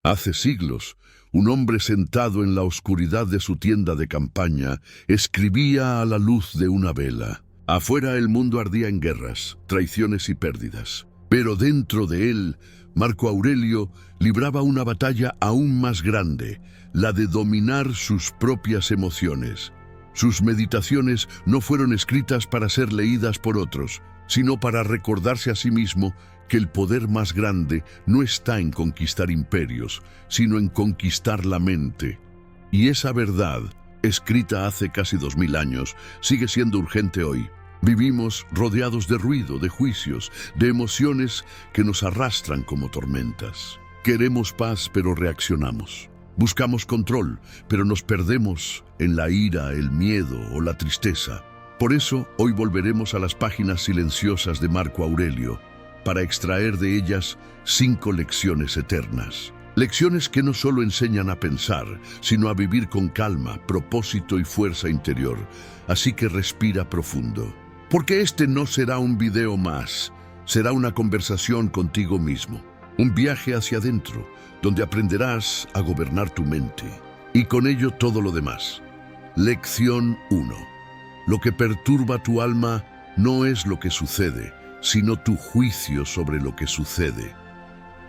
Hace siglos, un hombre sentado en la oscuridad de su tienda de campaña escribía a la luz de una vela. Afuera el mundo ardía en guerras, traiciones y pérdidas. Pero dentro de él, Marco Aurelio libraba una batalla aún más grande, la de dominar sus propias emociones. Sus meditaciones no fueron escritas para ser leídas por otros, sino para recordarse a sí mismo que el poder más grande no está en conquistar imperios, sino en conquistar la mente. Y esa verdad, escrita hace casi 2000 años, sigue siendo urgente hoy. Vivimos rodeados de ruido, de juicios, de emociones que nos arrastran como tormentas. Queremos paz, pero reaccionamos. Buscamos control, pero nos perdemos en la ira, el miedo o la tristeza. Por eso, hoy volveremos a las páginas silenciosas de Marco Aurelio, para extraer de ellas 5 lecciones eternas. Lecciones que no solo enseñan a pensar, sino a vivir con calma, propósito y fuerza interior. Así que respira profundo. Porque este no será un video más, será una conversación contigo mismo. Un viaje hacia adentro, donde aprenderás a gobernar tu mente. Y con ello todo lo demás. Lección 1. Lo que perturba tu alma no es lo que sucede, sino tu juicio sobre lo que sucede.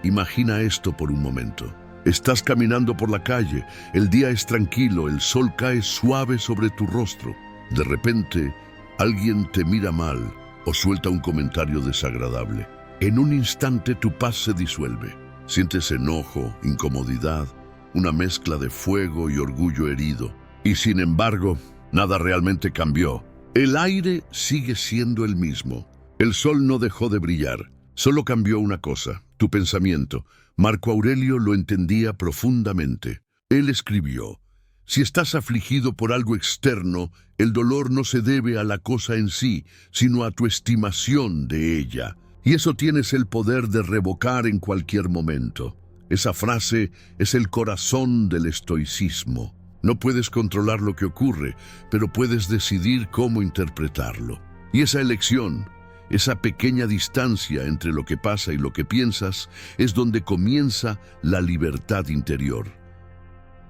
Imagina esto por un momento. Estás caminando por la calle, el día es tranquilo, el sol cae suave sobre tu rostro. De repente, alguien te mira mal o suelta un comentario desagradable. En un instante tu paz se disuelve. Sientes enojo, incomodidad, una mezcla de fuego y orgullo herido. Y sin embargo, nada realmente cambió. El aire sigue siendo el mismo. El sol no dejó de brillar, solo cambió una cosa, tu pensamiento. Marco Aurelio lo entendía profundamente. Él escribió: si estás afligido por algo externo, el dolor no se debe a la cosa en sí, sino a tu estimación de ella. Y eso tienes el poder de revocar en cualquier momento. Esa frase es el corazón del estoicismo. No puedes controlar lo que ocurre, pero puedes decidir cómo interpretarlo. Y esa elección, esa pequeña distancia entre lo que pasa y lo que piensas, es donde comienza la libertad interior.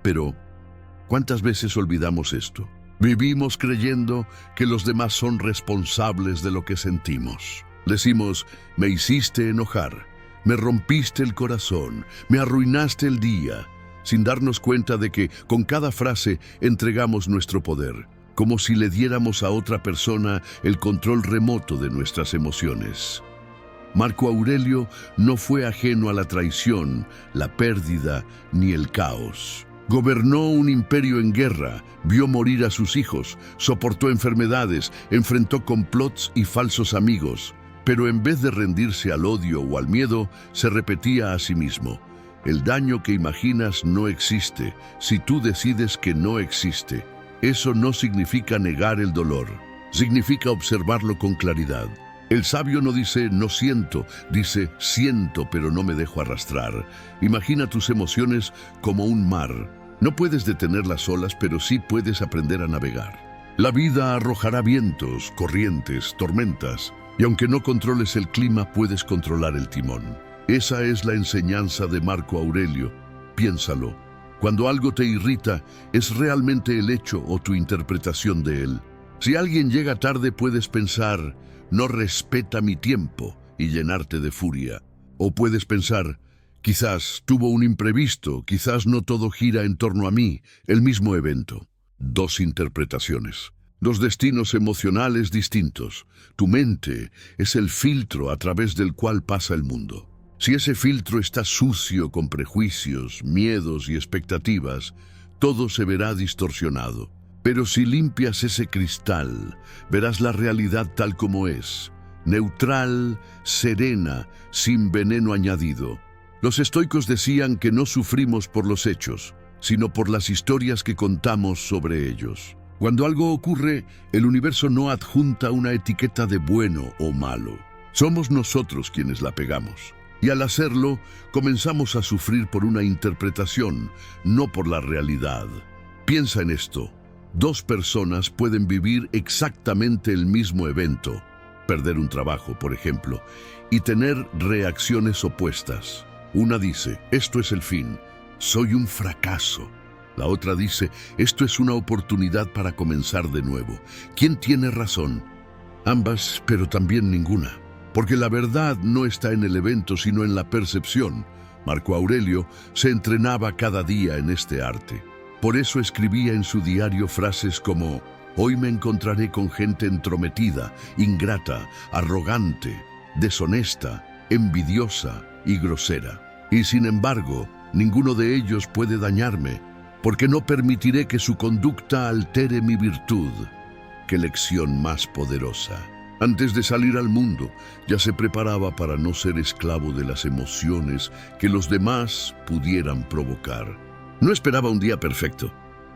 Pero, ¿cuántas veces olvidamos esto? Vivimos creyendo que los demás son responsables de lo que sentimos. Decimos: me hiciste enojar, me rompiste el corazón, me arruinaste el día, sin darnos cuenta de que con cada frase entregamos nuestro poder, como si le diéramos a otra persona el control remoto de nuestras emociones. Marco Aurelio no fue ajeno a la traición, la pérdida ni el caos. Gobernó un imperio en guerra, vio morir a sus hijos, soportó enfermedades, enfrentó complots y falsos amigos. Pero en vez de rendirse al odio o al miedo, se repetía a sí mismo: el daño que imaginas no existe, si tú decides que no existe. Eso no significa negar el dolor, significa observarlo con claridad. El sabio no dice no siento, dice siento pero no me dejo arrastrar. Imagina tus emociones como un mar. No puedes detener las olas, pero sí puedes aprender a navegar. La vida arrojará vientos, corrientes, tormentas, y aunque no controles el clima, puedes controlar el timón. Esa es la enseñanza de Marco Aurelio. Piénsalo. Cuando algo te irrita, ¿es realmente el hecho o tu interpretación de él? Si alguien llega tarde, puedes pensar: no respeta mi tiempo, y llenarte de furia. O puedes pensar: quizás tuvo un imprevisto, quizás no todo gira en torno a mí, el mismo evento. 2 interpretaciones. 2 destinos emocionales distintos. Tu mente es el filtro a través del cual pasa el mundo. Si ese filtro está sucio con prejuicios, miedos y expectativas, todo se verá distorsionado. Pero si limpias ese cristal, verás la realidad tal como es, neutral, serena, sin veneno añadido. Los estoicos decían que no sufrimos por los hechos, sino por las historias que contamos sobre ellos. Cuando algo ocurre, el universo no adjunta una etiqueta de bueno o malo. Somos nosotros quienes la pegamos. Y al hacerlo, comenzamos a sufrir por una interpretación, no por la realidad. Piensa en esto. 2 personas pueden vivir exactamente el mismo evento, perder un trabajo, por ejemplo, y tener reacciones opuestas. Una dice: esto es el fin, soy un fracaso. La otra dice, esto es una oportunidad para comenzar de nuevo. ¿Quién tiene razón? Ambas, pero también ninguna. Porque la verdad no está en el evento, sino en la percepción. Marco Aurelio se entrenaba cada día en este arte. Por eso escribía en su diario frases como: hoy me encontraré con gente entrometida, ingrata, arrogante, deshonesta, envidiosa y grosera. Y sin embargo, ninguno de ellos puede dañarme, porque no permitiré que su conducta altere mi virtud. ¡Qué lección más poderosa! Antes de salir al mundo, ya se preparaba para no ser esclavo de las emociones que los demás pudieran provocar. No esperaba un día perfecto.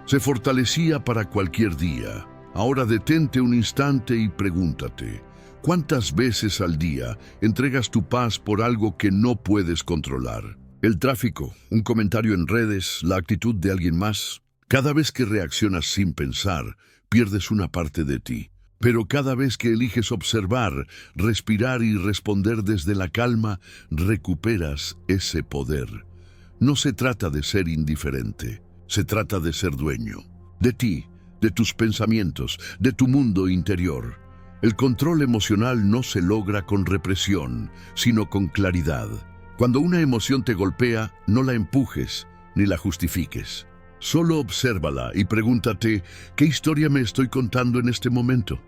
Se fortalecía para cualquier día. Ahora detente un instante y pregúntate, ¿cuántas veces al día entregas tu paz por algo que no puedes controlar? El tráfico, un comentario en redes, la actitud de alguien más. Cada vez que reaccionas sin pensar, pierdes una parte de ti. Pero cada vez que eliges observar, respirar y responder desde la calma, recuperas ese poder. No se trata de ser indiferente, se trata de ser dueño. De ti, de tus pensamientos, de tu mundo interior. El control emocional no se logra con represión, sino con claridad. Cuando una emoción te golpea, no la empujes ni la justifiques. Solo obsérvala y pregúntate, ¿qué historia me estoy contando en este momento?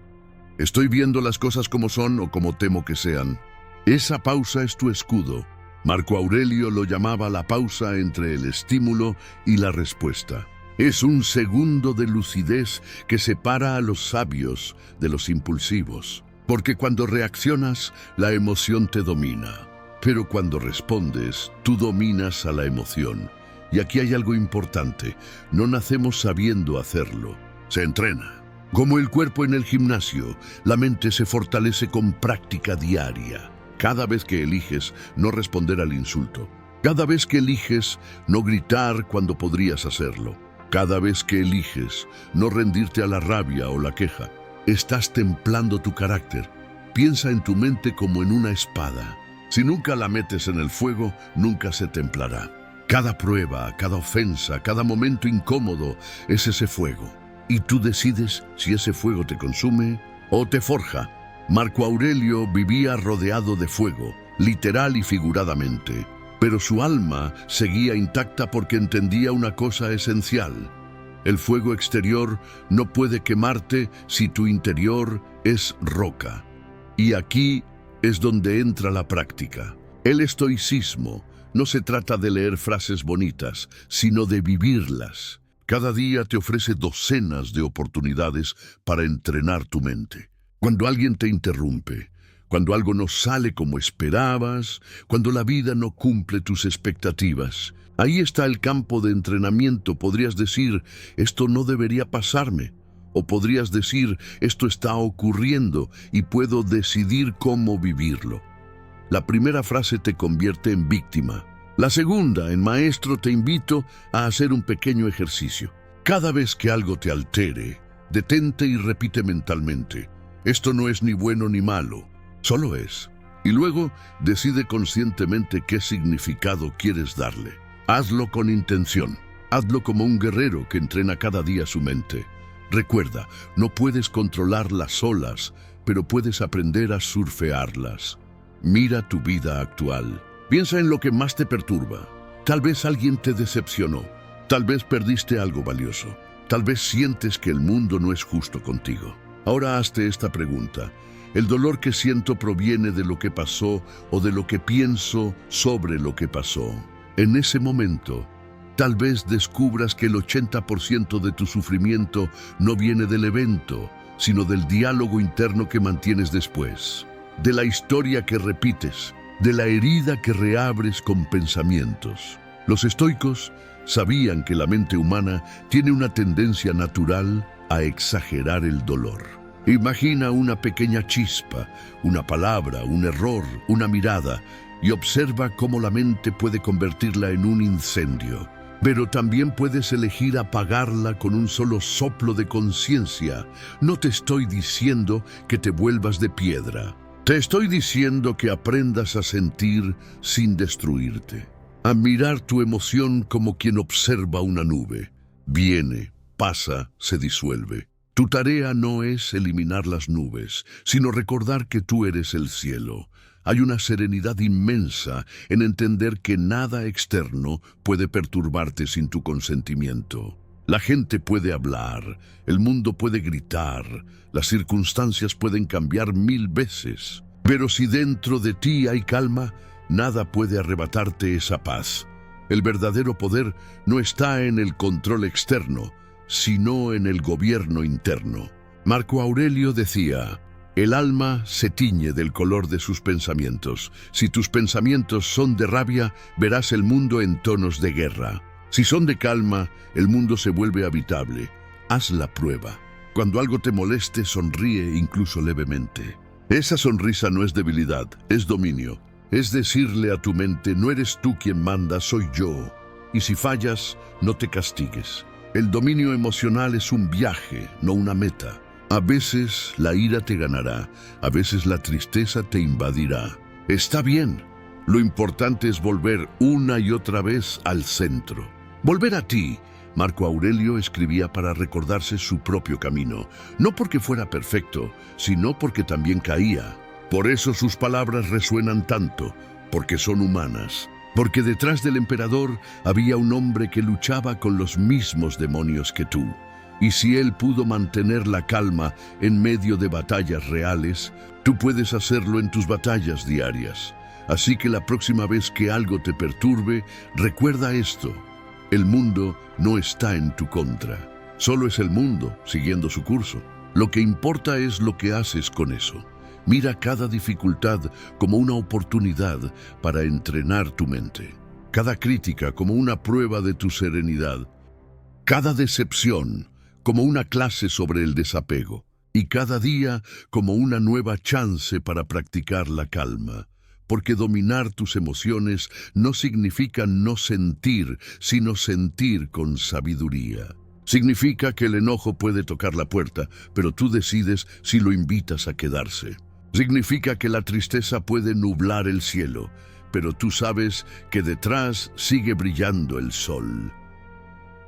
¿Estoy viendo las cosas como son o como temo que sean? Esa pausa es tu escudo. Marco Aurelio lo llamaba la pausa entre el estímulo y la respuesta. Es un segundo de lucidez que separa a los sabios de los impulsivos. Porque cuando reaccionas, la emoción te domina. Pero cuando respondes, tú dominas a la emoción. Y aquí hay algo importante. No nacemos sabiendo hacerlo. Se entrena. Como el cuerpo en el gimnasio, la mente se fortalece con práctica diaria. Cada vez que eliges no responder al insulto. Cada vez que eliges no gritar cuando podrías hacerlo. Cada vez que eliges no rendirte a la rabia o la queja. Estás templando tu carácter. Piensa en tu mente como en una espada. Si nunca la metes en el fuego, nunca se templará. Cada prueba, cada ofensa, cada momento incómodo es ese fuego. Y tú decides si ese fuego te consume o te forja. Marco Aurelio vivía rodeado de fuego, literal y figuradamente, pero su alma seguía intacta porque entendía una cosa esencial. El fuego exterior no puede quemarte si tu interior es roca. Y aquí es donde entra la práctica. El estoicismo no se trata de leer frases bonitas, sino de vivirlas. Cada día te ofrece docenas de oportunidades para entrenar tu mente. Cuando alguien te interrumpe, cuando algo no sale como esperabas, cuando la vida no cumple tus expectativas, ahí está el campo de entrenamiento. Podrías decir, esto no debería pasarme. O podrías decir, esto está ocurriendo y puedo decidir cómo vivirlo. La primera frase te convierte en víctima. La segunda, en maestro, te invito a hacer un pequeño ejercicio. Cada vez que algo te altere, detente y repite mentalmente: esto no es ni bueno ni malo, solo es. Y luego decide conscientemente qué significado quieres darle. Hazlo con intención. Hazlo como un guerrero que entrena cada día su mente. Recuerda, no puedes controlar las olas, pero puedes aprender a surfearlas. Mira tu vida actual. Piensa en lo que más te perturba. Tal vez alguien te decepcionó. Tal vez perdiste algo valioso. Tal vez sientes que el mundo no es justo contigo. Ahora hazte esta pregunta: ¿el dolor que siento proviene de lo que pasó o de lo que pienso sobre lo que pasó? En ese momento, tal vez descubras que el 80% de tu sufrimiento no viene del evento, sino del diálogo interno que mantienes después, de la historia que repites, de la herida que reabres con pensamientos. Los estoicos sabían que la mente humana tiene una tendencia natural a exagerar el dolor. Imagina una pequeña chispa, una palabra, un error, una mirada, y observa cómo la mente puede convertirla en un incendio. Pero también puedes elegir apagarla con un solo soplo de conciencia. No te estoy diciendo que te vuelvas de piedra. Te estoy diciendo que aprendas a sentir sin destruirte. a mirar tu emoción como quien observa una nube. Viene, pasa, se disuelve. Tu tarea no es eliminar las nubes, sino recordar que tú eres el cielo. Hay una serenidad inmensa en entender que nada externo puede perturbarte sin tu consentimiento. La gente puede hablar, el mundo puede gritar, las circunstancias pueden cambiar 1000 veces. Pero si dentro de ti hay calma, nada puede arrebatarte esa paz. El verdadero poder no está en el control externo, sino en el gobierno interno. Marco Aurelio decía: el alma se tiñe del color de sus pensamientos. Si tus pensamientos son de rabia, verás el mundo en tonos de guerra. Si son de calma, el mundo se vuelve habitable. Haz la prueba. Cuando algo te moleste, sonríe incluso levemente. Esa sonrisa no es debilidad, es dominio. Es decirle a tu mente: no eres tú quien manda, soy yo. Y si fallas, no te castigues. El dominio emocional es un viaje, no una meta. A veces la ira te ganará, a veces la tristeza te invadirá. Está bien. Lo importante es volver una y otra vez al centro. Volver a ti. Marco Aurelio escribía para recordarse su propio camino, no porque fuera perfecto, sino porque también caía. Por eso sus palabras resuenan tanto, porque son humanas. Porque detrás del emperador había un hombre que luchaba con los mismos demonios que tú. Y si él pudo mantener la calma en medio de batallas reales, tú puedes hacerlo en tus batallas diarias. Así que la próxima vez que algo te perturbe, recuerda esto: el mundo no está en tu contra. Solo es el mundo siguiendo su curso. Lo que importa es lo que haces con eso. Mira cada dificultad como una oportunidad para entrenar tu mente. Cada crítica como una prueba de tu serenidad. Cada decepción como una clase sobre el desapego. Y cada día como una nueva chance para practicar la calma. Porque dominar tus emociones no significa no sentir, sino sentir con sabiduría. Significa que el enojo puede tocar la puerta, pero tú decides si lo invitas a quedarse. Significa que la tristeza puede nublar el cielo, pero tú sabes que detrás sigue brillando el sol.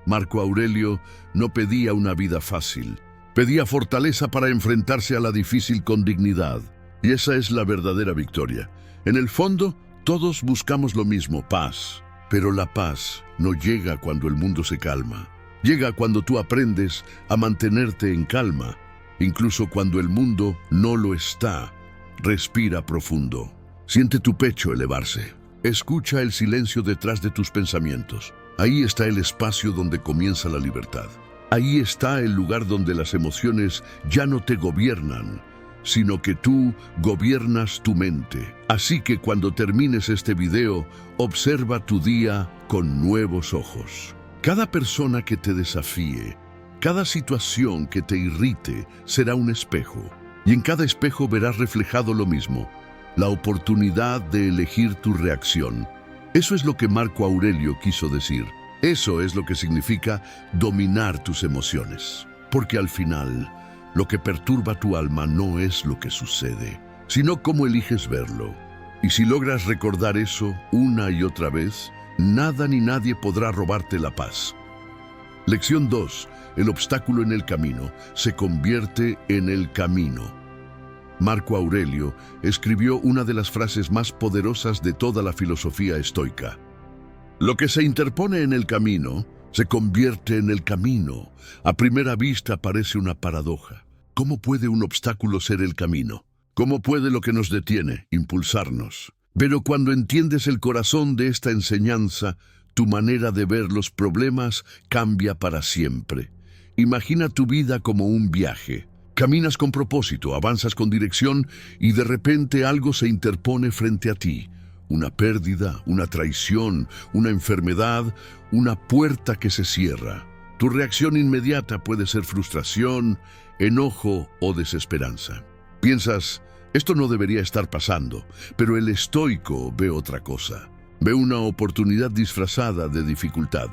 Marco Aurelio no pedía una vida fácil, pedía fortaleza para enfrentarse a la difícil con dignidad. Y esa es la verdadera victoria. En el fondo, todos buscamos lo mismo: paz. Pero la paz no llega cuando el mundo se calma. Llega cuando tú aprendes a mantenerte en calma, incluso cuando el mundo no lo está. Respira profundo. Siente tu pecho elevarse. Escucha el silencio detrás de tus pensamientos. Ahí está el espacio donde comienza la libertad. Ahí está el lugar donde las emociones ya no te gobiernan, sino que tú gobiernas tu mente. Así que cuando termines este video, observa tu día con nuevos ojos. Cada persona que te desafíe, cada situación que te irrite, será un espejo. Y en cada espejo verás reflejado lo mismo: la oportunidad de elegir tu reacción. Eso es lo que Marco Aurelio quiso decir. Eso es lo que significa dominar tus emociones. Porque al final, lo que perturba tu alma no es lo que sucede, sino cómo eliges verlo. Y si logras recordar eso una y otra vez, nada ni nadie podrá robarte la paz. Lección 2. El obstáculo en el camino se convierte en el camino. Marco Aurelio escribió una de las frases más poderosas de toda la filosofía estoica. Lo que se interpone en el camino se convierte en el camino. A primera vista parece una paradoja. ¿Cómo puede un obstáculo ser el camino? ¿Cómo puede lo que nos detiene impulsarnos? Pero cuando entiendes el corazón de esta enseñanza, tu manera de ver los problemas cambia para siempre. Imagina tu vida como un viaje. Caminas con propósito, avanzas con dirección y de repente algo se interpone frente a ti. Una pérdida, una traición, una enfermedad, una puerta que se cierra. Tu reacción inmediata puede ser frustración, enojo o desesperanza. Piensas: esto no debería estar pasando, pero el estoico ve otra cosa. Ve una oportunidad disfrazada de dificultad.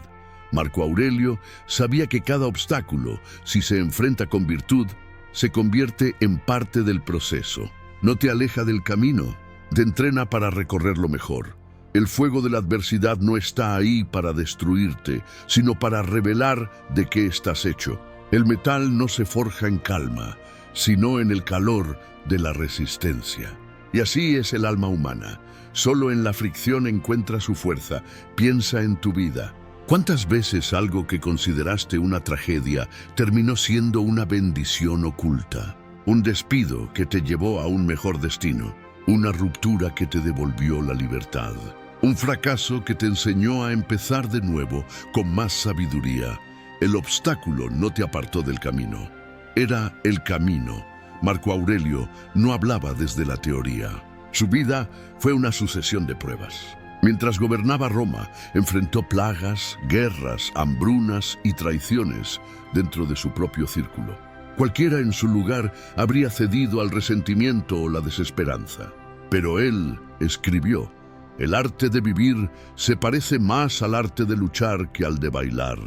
Marco Aurelio sabía que cada obstáculo, si se enfrenta con virtud, se convierte en parte del proceso. No te aleja del camino, te entrena para recorrerlo mejor. El fuego de la adversidad no está ahí para destruirte, sino para revelar de qué estás hecho. El metal no se forja en calma, sino en el calor de la resistencia. Y así es el alma humana. Solo en la fricción encuentra su fuerza. Piensa en tu vida. ¿Cuántas veces algo que consideraste una tragedia terminó siendo una bendición oculta? Un despido que te llevó a un mejor destino. Una ruptura que te devolvió la libertad. Un fracaso que te enseñó a empezar de nuevo con más sabiduría. El obstáculo no te apartó del camino. Era el camino. Marco Aurelio no hablaba desde la teoría. Su vida fue una sucesión de pruebas. Mientras gobernaba Roma, enfrentó plagas, guerras, hambrunas y traiciones dentro de su propio círculo. Cualquiera en su lugar habría cedido al resentimiento o la desesperanza. Pero él escribió: el arte de vivir se parece más al arte de luchar que al de bailar.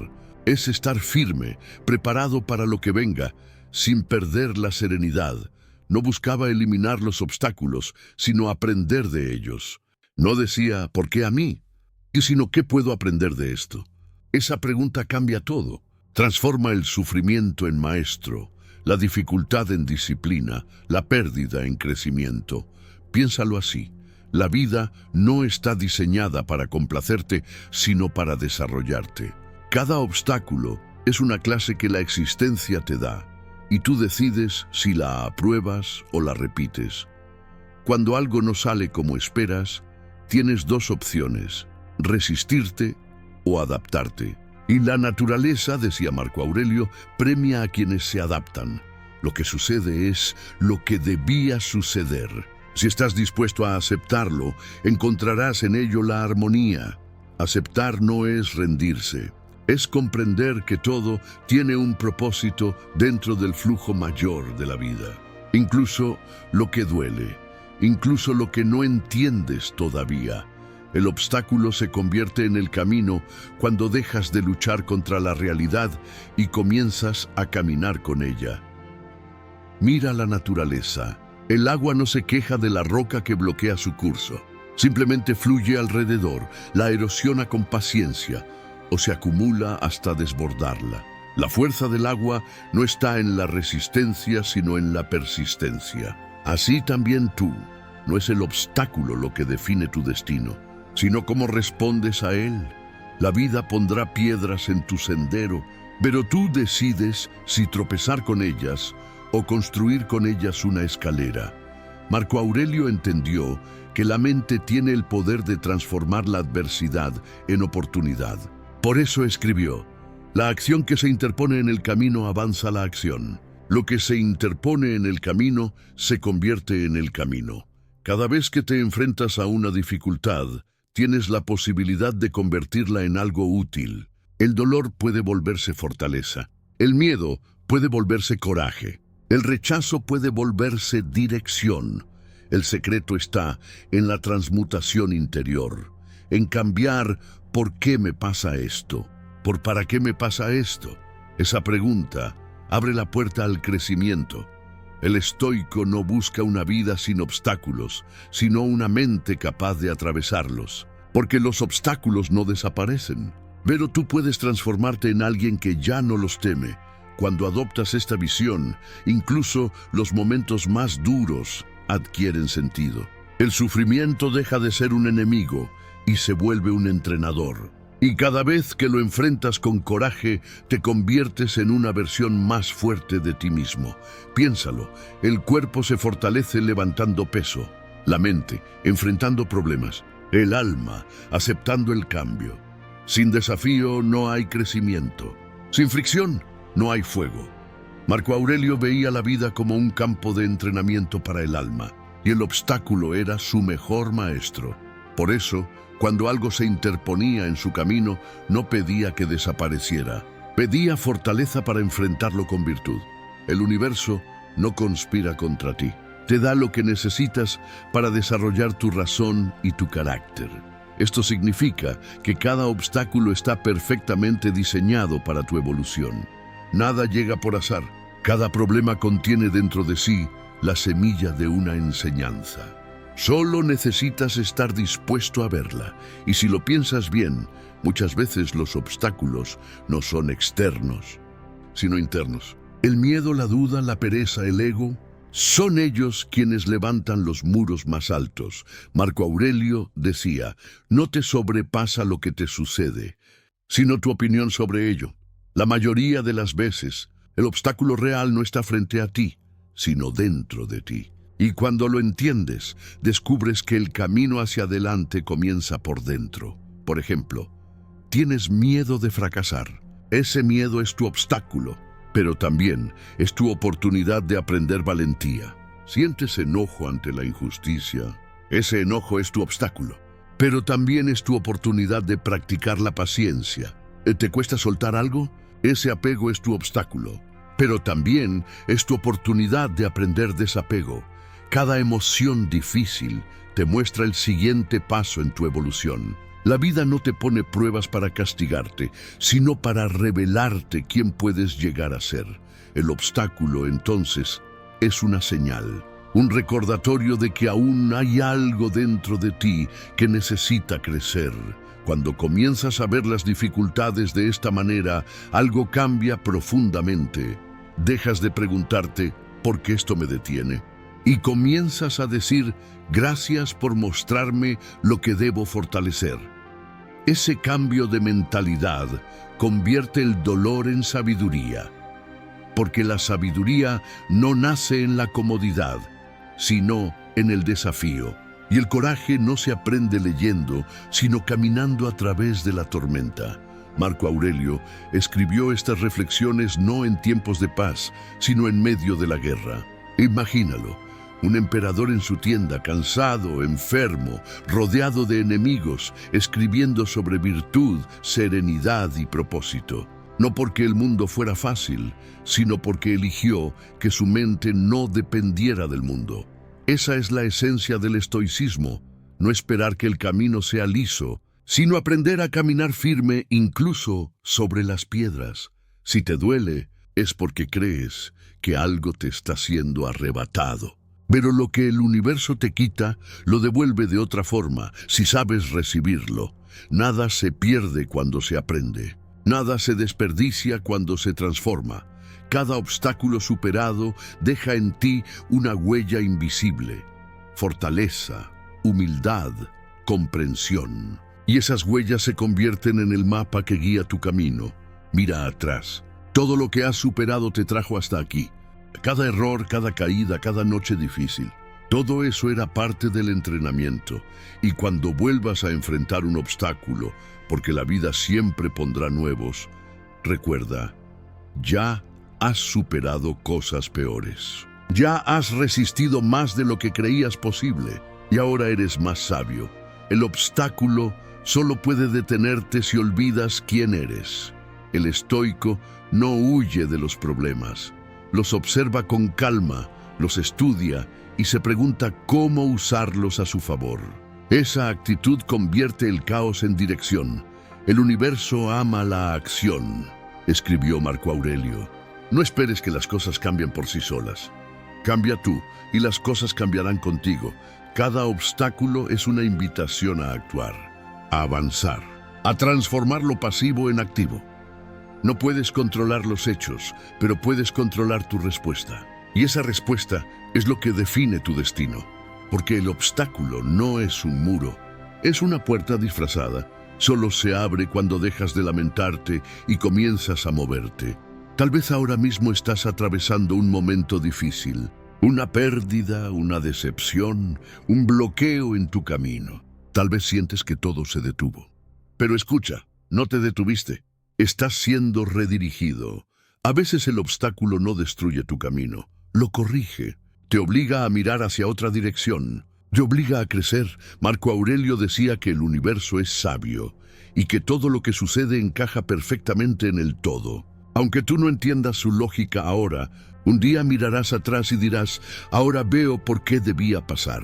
Es estar firme, preparado para lo que venga, sin perder la serenidad. No buscaba eliminar los obstáculos, sino aprender de ellos. No decía, ¿por qué a mí? Sino, ¿qué puedo aprender de esto? Esa pregunta cambia todo. Transforma el sufrimiento en maestro, la dificultad en disciplina, la pérdida en crecimiento. Piénsalo así. La vida no está diseñada para complacerte, sino para desarrollarte. Cada obstáculo es una clase que la existencia te da, y tú decides si la apruebas o la repites. Cuando algo no sale como esperas, tienes dos opciones: resistirte o adaptarte. Y la naturaleza, decía Marco Aurelio, premia a quienes se adaptan. Lo que sucede es lo que debía suceder. Si estás dispuesto a aceptarlo, encontrarás en ello la armonía. Aceptar no es rendirse. Es comprender que todo tiene un propósito dentro del flujo mayor de la vida. Incluso lo que duele, incluso lo que no entiendes todavía. El obstáculo se convierte en el camino cuando dejas de luchar contra la realidad y comienzas a caminar con ella. Mira la naturaleza. El agua no se queja de la roca que bloquea su curso. Simplemente fluye alrededor, la erosiona con paciencia o se acumula hasta desbordarla. La fuerza del agua no está en la resistencia, sino en la persistencia. Así también tú. No es el obstáculo lo que define tu destino, sino cómo respondes a él. La vida pondrá piedras en tu sendero, pero tú decides si tropezar con ellas o construir con ellas una escalera. Marco Aurelio entendió que la mente tiene el poder de transformar la adversidad en oportunidad. Por eso escribió: la acción que se interpone en el camino avanza la acción. Lo que se interpone en el camino se convierte en el camino. Cada vez que te enfrentas a una dificultad, tienes la posibilidad de convertirla en algo útil. El dolor puede volverse fortaleza. El miedo puede volverse coraje. El rechazo puede volverse dirección. El secreto está en la transmutación interior, en cambiar ¿por qué me pasa esto? ¿Por para qué me pasa esto? Esa pregunta abre la puerta al crecimiento. El estoico no busca una vida sin obstáculos, sino una mente capaz de atravesarlos. Porque los obstáculos no desaparecen. Pero tú puedes transformarte en alguien que ya no los teme. Cuando adoptas esta visión, incluso los momentos más duros adquieren sentido. El sufrimiento deja de ser un enemigo y se vuelve un entrenador. Y cada vez que lo enfrentas con coraje, te conviertes en una versión más fuerte de ti mismo. Piénsalo, el cuerpo se fortalece levantando peso, la mente enfrentando problemas, el alma aceptando el cambio. Sin desafío no hay crecimiento. Sin fricción no hay fuego. Marco Aurelio veía la vida como un campo de entrenamiento para el alma, y el obstáculo era su mejor maestro. Por eso, cuando algo se interponía en su camino, no pedía que desapareciera. Pedía fortaleza para enfrentarlo con virtud. El universo no conspira contra ti. Te da lo que necesitas para desarrollar tu razón y tu carácter. Esto significa que cada obstáculo está perfectamente diseñado para tu evolución. Nada llega por azar. Cada problema contiene dentro de sí la semilla de una enseñanza. Solo necesitas estar dispuesto a verla. Y si lo piensas bien, muchas veces los obstáculos no son externos, sino internos. El miedo, la duda, la pereza, el ego, son ellos quienes levantan los muros más altos. Marco Aurelio decía, no te sobrepasa lo que te sucede, sino tu opinión sobre ello. La mayoría de las veces, el obstáculo real no está frente a ti, sino dentro de ti. Y cuando lo entiendes, descubres que el camino hacia adelante comienza por dentro. Por ejemplo, tienes miedo de fracasar. Ese miedo es tu obstáculo, pero también es tu oportunidad de aprender valentía. Sientes enojo ante la injusticia. Ese enojo es tu obstáculo, pero también es tu oportunidad de practicar la paciencia. ¿Te cuesta soltar algo? Ese apego es tu obstáculo, pero también es tu oportunidad de aprender desapego. Cada emoción difícil te muestra el siguiente paso en tu evolución. La vida no te pone pruebas para castigarte, sino para revelarte quién puedes llegar a ser. El obstáculo, entonces, es una señal, un recordatorio de que aún hay algo dentro de ti que necesita crecer. Cuando comienzas a ver las dificultades de esta manera, algo cambia profundamente. Dejas de preguntarte, ¿por qué esto me detiene? Y comienzas a decir, gracias por mostrarme lo que debo fortalecer. Ese cambio de mentalidad convierte el dolor en sabiduría, porque la sabiduría no nace en la comodidad, sino en el desafío. Y el coraje no se aprende leyendo, sino caminando a través de la tormenta. Marco Aurelio escribió estas reflexiones no en tiempos de paz, sino en medio de la guerra. Imagínalo. Un emperador en su tienda, cansado, enfermo, rodeado de enemigos, escribiendo sobre virtud, serenidad y propósito. No porque el mundo fuera fácil, sino porque eligió que su mente no dependiera del mundo. Esa es la esencia del estoicismo, no esperar que el camino sea liso, sino aprender a caminar firme incluso sobre las piedras. Si te duele, es porque crees que algo te está siendo arrebatado. Pero lo que el universo te quita, lo devuelve de otra forma, si sabes recibirlo. Nada se pierde cuando se aprende. Nada se desperdicia cuando se transforma. Cada obstáculo superado deja en ti una huella invisible. Fortaleza, humildad, comprensión. Y esas huellas se convierten en el mapa que guía tu camino. Mira atrás. Todo lo que has superado te trajo hasta aquí. Cada error, cada caída, cada noche difícil. Todo eso era parte del entrenamiento. Y cuando vuelvas a enfrentar un obstáculo, porque la vida siempre pondrá nuevos, recuerda, ya has superado cosas peores. Ya has resistido más de lo que creías posible. Y ahora eres más sabio. El obstáculo solo puede detenerte si olvidas quién eres. El estoico no huye de los problemas. Los observa con calma, los estudia y se pregunta cómo usarlos a su favor. Esa actitud convierte el caos en dirección. El universo ama la acción, escribió Marco Aurelio. No esperes que las cosas cambien por sí solas. Cambia tú y las cosas cambiarán contigo. Cada obstáculo es una invitación a actuar, a avanzar, a transformar lo pasivo en activo. No puedes controlar los hechos, pero puedes controlar tu respuesta. Y esa respuesta es lo que define tu destino. Porque el obstáculo no es un muro, es una puerta disfrazada. Solo se abre cuando dejas de lamentarte y comienzas a moverte. Tal vez ahora mismo estás atravesando un momento difícil, una pérdida, una decepción, un bloqueo en tu camino. Tal vez sientes que todo se detuvo. Pero escucha, no te detuviste. Estás siendo redirigido. A veces el obstáculo no destruye tu camino, lo corrige, te obliga a mirar hacia otra dirección, te obliga a crecer. Marco Aurelio decía que el universo es sabio y que todo lo que sucede encaja perfectamente en el todo. Aunque tú no entiendas su lógica ahora, un día mirarás atrás y dirás, ahora veo por qué debía pasar.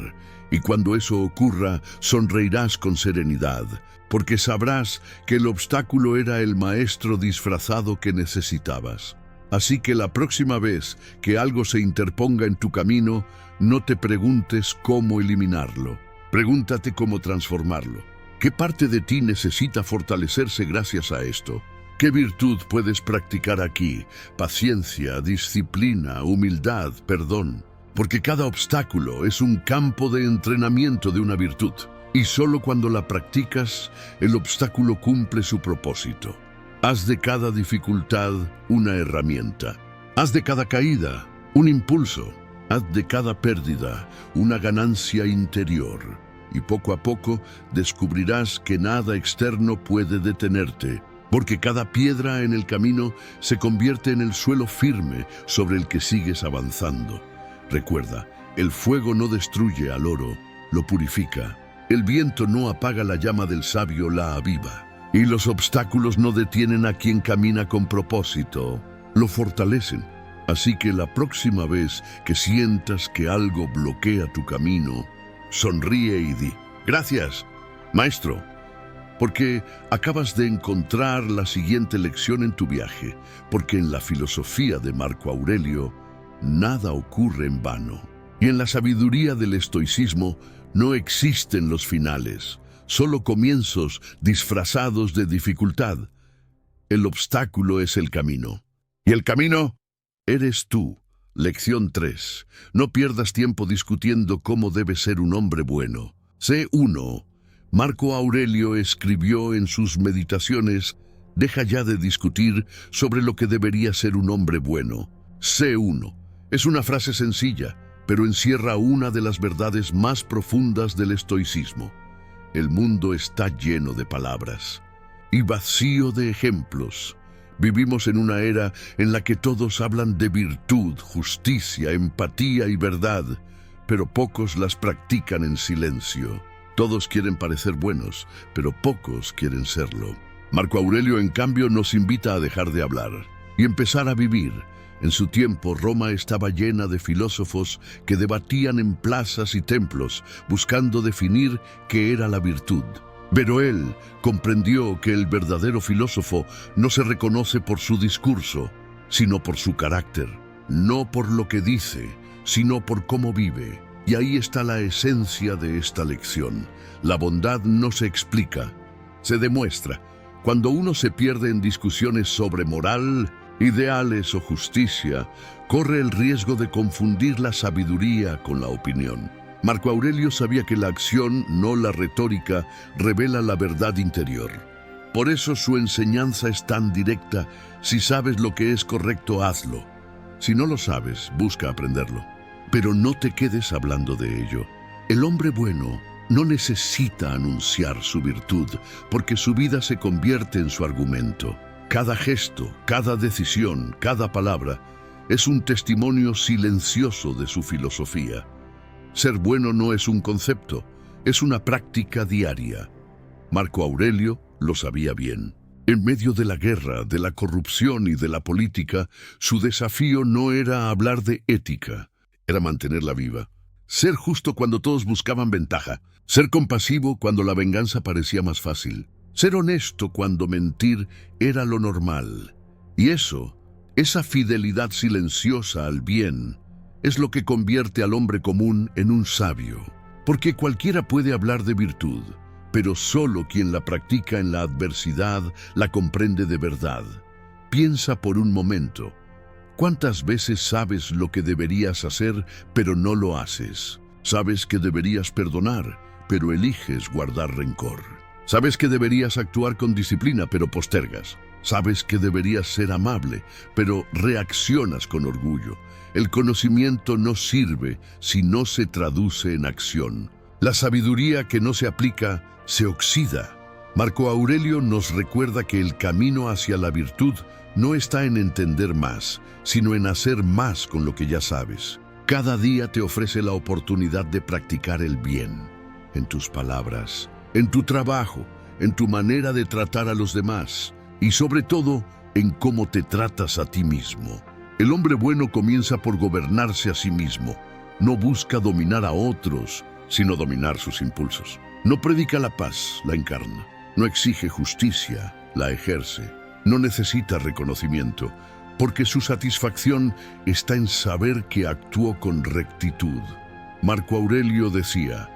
Y cuando eso ocurra, sonreirás con serenidad, porque sabrás que el obstáculo era el maestro disfrazado que necesitabas. Así que la próxima vez que algo se interponga en tu camino, no te preguntes cómo eliminarlo. Pregúntate cómo transformarlo. ¿Qué parte de ti necesita fortalecerse gracias a esto? ¿Qué virtud puedes practicar aquí? Paciencia, disciplina, humildad, perdón. Porque cada obstáculo es un campo de entrenamiento de una virtud. Y solo cuando la practicas, el obstáculo cumple su propósito. Haz de cada dificultad una herramienta. Haz de cada caída un impulso. Haz de cada pérdida una ganancia interior. Y poco a poco descubrirás que nada externo puede detenerte, porque cada piedra en el camino se convierte en el suelo firme sobre el que sigues avanzando. Recuerda, el fuego no destruye al oro, lo purifica. El viento no apaga la llama del sabio, la aviva. Y los obstáculos no detienen a quien camina con propósito, lo fortalecen. Así que la próxima vez que sientas que algo bloquea tu camino, sonríe y di: gracias, maestro, porque acabas de encontrar la siguiente lección en tu viaje, porque en la filosofía de Marco Aurelio, nada ocurre en vano. Y en la sabiduría del estoicismo no existen los finales, solo comienzos disfrazados de dificultad. El obstáculo es el camino. ¿Y el camino? Eres tú. Lección 3. No pierdas tiempo discutiendo cómo debe ser un hombre bueno. Sé uno. Marco Aurelio escribió en sus meditaciones: deja ya de discutir sobre lo que debería ser un hombre bueno. Sé uno. Es una frase sencilla, pero encierra una de las verdades más profundas del estoicismo. El mundo está lleno de palabras y vacío de ejemplos. Vivimos en una era en la que todos hablan de virtud, justicia, empatía y verdad, pero pocos las practican en silencio. Todos quieren parecer buenos, pero pocos quieren serlo. Marco Aurelio, en cambio, nos invita a dejar de hablar y empezar a vivir. En su tiempo, Roma estaba llena de filósofos que debatían en plazas y templos, buscando definir qué era la virtud. Pero él comprendió que el verdadero filósofo no se reconoce por su discurso, sino por su carácter. No por lo que dice, sino por cómo vive. Y ahí está la esencia de esta lección. La bondad no se explica, se demuestra. Cuando uno se pierde en discusiones sobre moral, ideales o justicia, corre el riesgo de confundir la sabiduría con la opinión. Marco Aurelio sabía que la acción, no la retórica, revela la verdad interior. Por eso su enseñanza es tan directa: si sabes lo que es correcto, hazlo. Si no lo sabes, busca aprenderlo. Pero no te quedes hablando de ello. El hombre bueno no necesita anunciar su virtud, porque su vida se convierte en su argumento. Cada gesto, cada decisión, cada palabra es un testimonio silencioso de su filosofía. Ser bueno no es un concepto, es una práctica diaria. Marco Aurelio lo sabía bien. En medio de la guerra, de la corrupción y de la política, su desafío no era hablar de ética, era mantenerla viva. Ser justo cuando todos buscaban ventaja. Ser compasivo cuando la venganza parecía más fácil. Ser honesto cuando mentir era lo normal. Y esa fidelidad silenciosa al bien, es lo que convierte al hombre común en un sabio. Porque cualquiera puede hablar de virtud, pero solo quien la practica en la adversidad la comprende de verdad. Piensa por un momento. ¿Cuántas veces sabes lo que deberías hacer, pero no lo haces? Sabes que deberías perdonar, pero eliges guardar rencor. Sabes que deberías actuar con disciplina, pero postergas. Sabes que deberías ser amable, pero reaccionas con orgullo. El conocimiento no sirve si no se traduce en acción. La sabiduría que no se aplica se oxida. Marco Aurelio nos recuerda que el camino hacia la virtud no está en entender más, sino en hacer más con lo que ya sabes. Cada día te ofrece la oportunidad de practicar el bien, en tus palabras, en tu trabajo, en tu manera de tratar a los demás y sobre todo en cómo te tratas a ti mismo. El hombre bueno comienza por gobernarse a sí mismo. No busca dominar a otros, sino dominar sus impulsos. No predica la paz, la encarna. No exige justicia, la ejerce. No necesita reconocimiento, porque su satisfacción está en saber que actuó con rectitud. Marco Aurelio decía: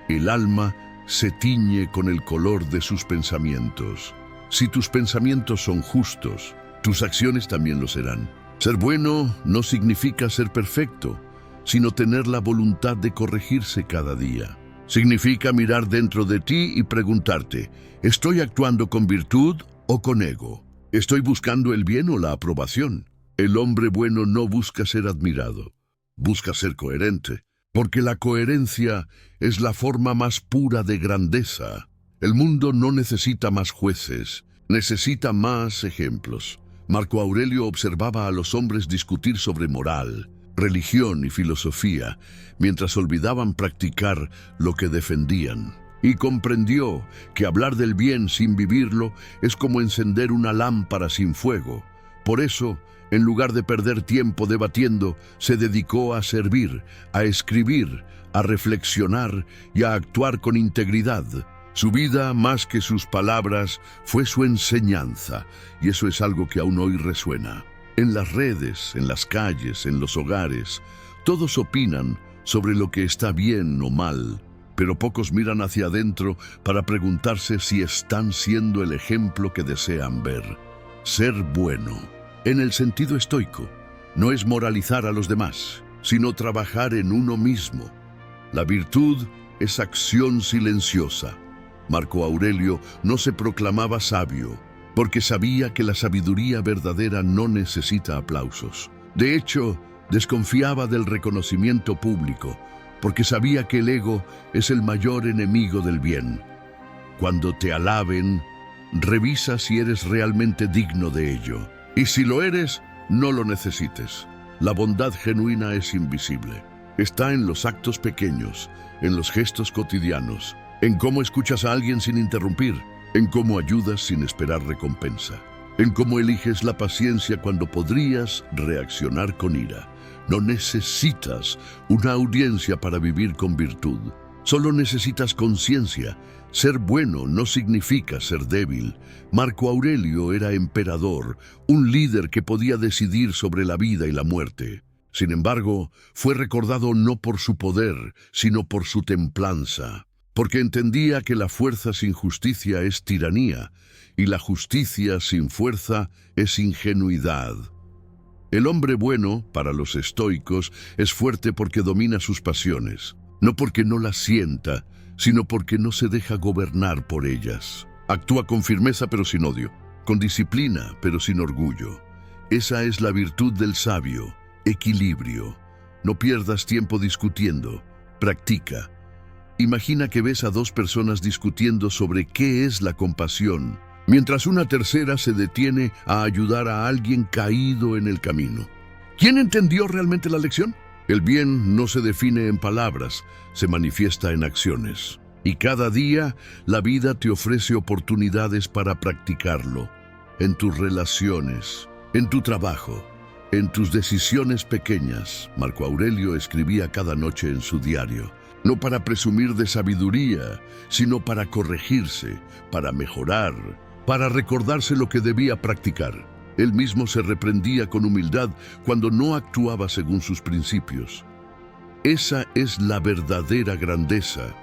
el alma se tiñe con el color de sus pensamientos. Si tus pensamientos son justos, tus acciones también lo serán. Ser bueno no significa ser perfecto, sino tener la voluntad de corregirse cada día. Significa mirar dentro de ti y preguntarte: ¿estoy actuando con virtud o con ego? ¿Estoy buscando el bien o la aprobación? El hombre bueno no busca ser admirado, busca ser coherente, porque la coherencia es la forma más pura de grandeza. El mundo no necesita más jueces, necesita más ejemplos. Marco Aurelio observaba a los hombres discutir sobre moral, religión y filosofía, mientras olvidaban practicar lo que defendían. Y comprendió que hablar del bien sin vivirlo es como encender una lámpara sin fuego. Por eso, en lugar de perder tiempo debatiendo, se dedicó a servir, a escribir, a reflexionar y a actuar con integridad. Su vida, más que sus palabras, fue su enseñanza, y eso es algo que aún hoy resuena. En las redes, en las calles, en los hogares, todos opinan sobre lo que está bien o mal, pero pocos miran hacia adentro para preguntarse si están siendo el ejemplo que desean ver. Ser bueno, en el sentido estoico, no es moralizar a los demás, sino trabajar en uno mismo. La virtud es acción silenciosa. Marco Aurelio no se proclamaba sabio, porque sabía que la sabiduría verdadera no necesita aplausos. De hecho, desconfiaba del reconocimiento público, porque sabía que el ego es el mayor enemigo del bien. Cuando te alaben, revisa si eres realmente digno de ello. Y si lo eres, no lo necesites. La bondad genuina es invisible. Está en los actos pequeños, en los gestos cotidianos, en cómo escuchas a alguien sin interrumpir, en cómo ayudas sin esperar recompensa, en cómo eliges la paciencia cuando podrías reaccionar con ira. No necesitas una audiencia para vivir con virtud. Solo necesitas conciencia. Ser bueno no significa ser débil. Marco Aurelio era emperador, un líder que podía decidir sobre la vida y la muerte. Sin embargo, fue recordado no por su poder, sino por su templanza, porque entendía que la fuerza sin justicia es tiranía, y la justicia sin fuerza es ingenuidad. El hombre bueno, para los estoicos, es fuerte porque domina sus pasiones, no porque no las sienta, sino porque no se deja gobernar por ellas. Actúa con firmeza pero sin odio, con disciplina pero sin orgullo. Esa es la virtud del sabio, equilibrio. No pierdas tiempo discutiendo, practica. Imagina que ves a dos personas discutiendo sobre qué es la compasión, mientras una tercera se detiene a ayudar a alguien caído en el camino. ¿Quién entendió realmente la lección? El bien no se define en palabras, se manifiesta en acciones. Y cada día la vida te ofrece oportunidades para practicarlo. En tus relaciones, en tu trabajo, en tus decisiones pequeñas. Marco Aurelio escribía cada noche en su diario, no para presumir de sabiduría, sino para corregirse, para mejorar, para recordarse lo que debía practicar. Él mismo se reprendía con humildad cuando no actuaba según sus principios. Esa es la verdadera grandeza.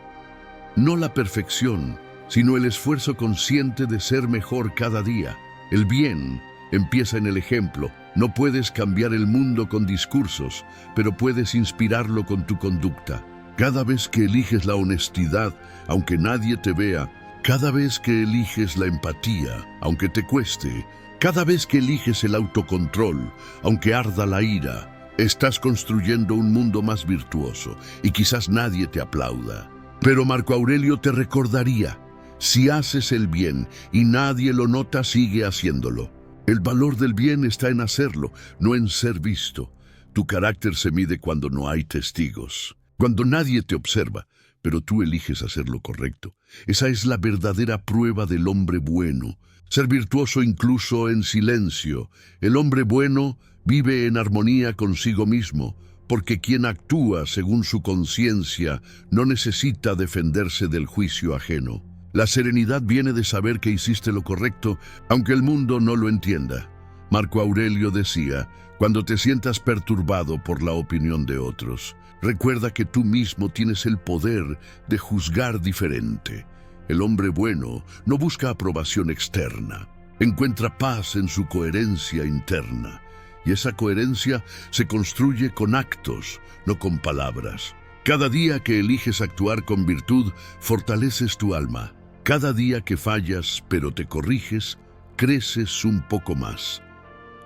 No la perfección, sino el esfuerzo consciente de ser mejor cada día. El bien empieza en el ejemplo. No puedes cambiar el mundo con discursos, pero puedes inspirarlo con tu conducta. Cada vez que eliges la honestidad, aunque nadie te vea, cada vez que eliges la empatía, aunque te cueste, cada vez que eliges el autocontrol, aunque arda la ira, estás construyendo un mundo más virtuoso y quizás nadie te aplauda. Pero Marco Aurelio te recordaría, si haces el bien y nadie lo nota, sigue haciéndolo. El valor del bien está en hacerlo, no en ser visto. Tu carácter se mide cuando no hay testigos, cuando nadie te observa, pero tú eliges hacer lo correcto. Esa es la verdadera prueba del hombre bueno. Ser virtuoso incluso en silencio. El hombre bueno vive en armonía consigo mismo, porque quien actúa según su conciencia no necesita defenderse del juicio ajeno. La serenidad viene de saber que hiciste lo correcto, aunque el mundo no lo entienda. Marco Aurelio decía, cuando te sientas perturbado por la opinión de otros, recuerda que tú mismo tienes el poder de juzgar diferente. El hombre bueno no busca aprobación externa, encuentra paz en su coherencia interna. Y esa coherencia se construye con actos, no con palabras. Cada día que eliges actuar con virtud, fortaleces tu alma. Cada día que fallas, pero te corriges, creces un poco más.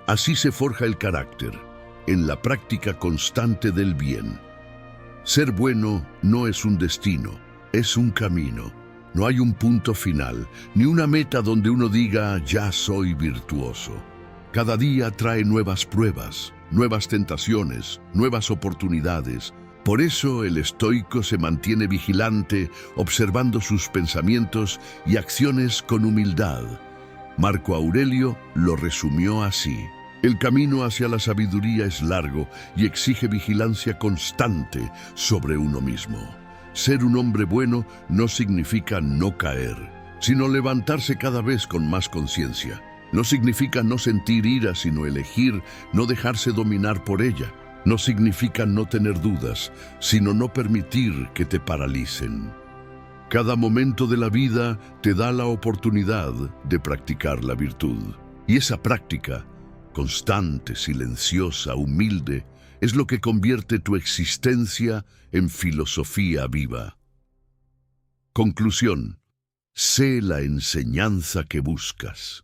Así se forja el carácter, en la práctica constante del bien. Ser bueno no es un destino, es un camino. No hay un punto final, ni una meta donde uno diga, ya soy virtuoso. Cada día trae nuevas pruebas, nuevas tentaciones, nuevas oportunidades. Por eso el estoico se mantiene vigilante, observando sus pensamientos y acciones con humildad. Marco Aurelio lo resumió así: el camino hacia la sabiduría es largo y exige vigilancia constante sobre uno mismo. Ser un hombre bueno no significa no caer, sino levantarse cada vez con más conciencia. No significa no sentir ira, sino elegir no dejarse dominar por ella. No significa no tener dudas, sino no permitir que te paralicen. Cada momento de la vida te da la oportunidad de practicar la virtud. Y esa práctica, constante, silenciosa, humilde, es lo que convierte tu existencia en filosofía viva. Conclusión: sé la enseñanza que buscas.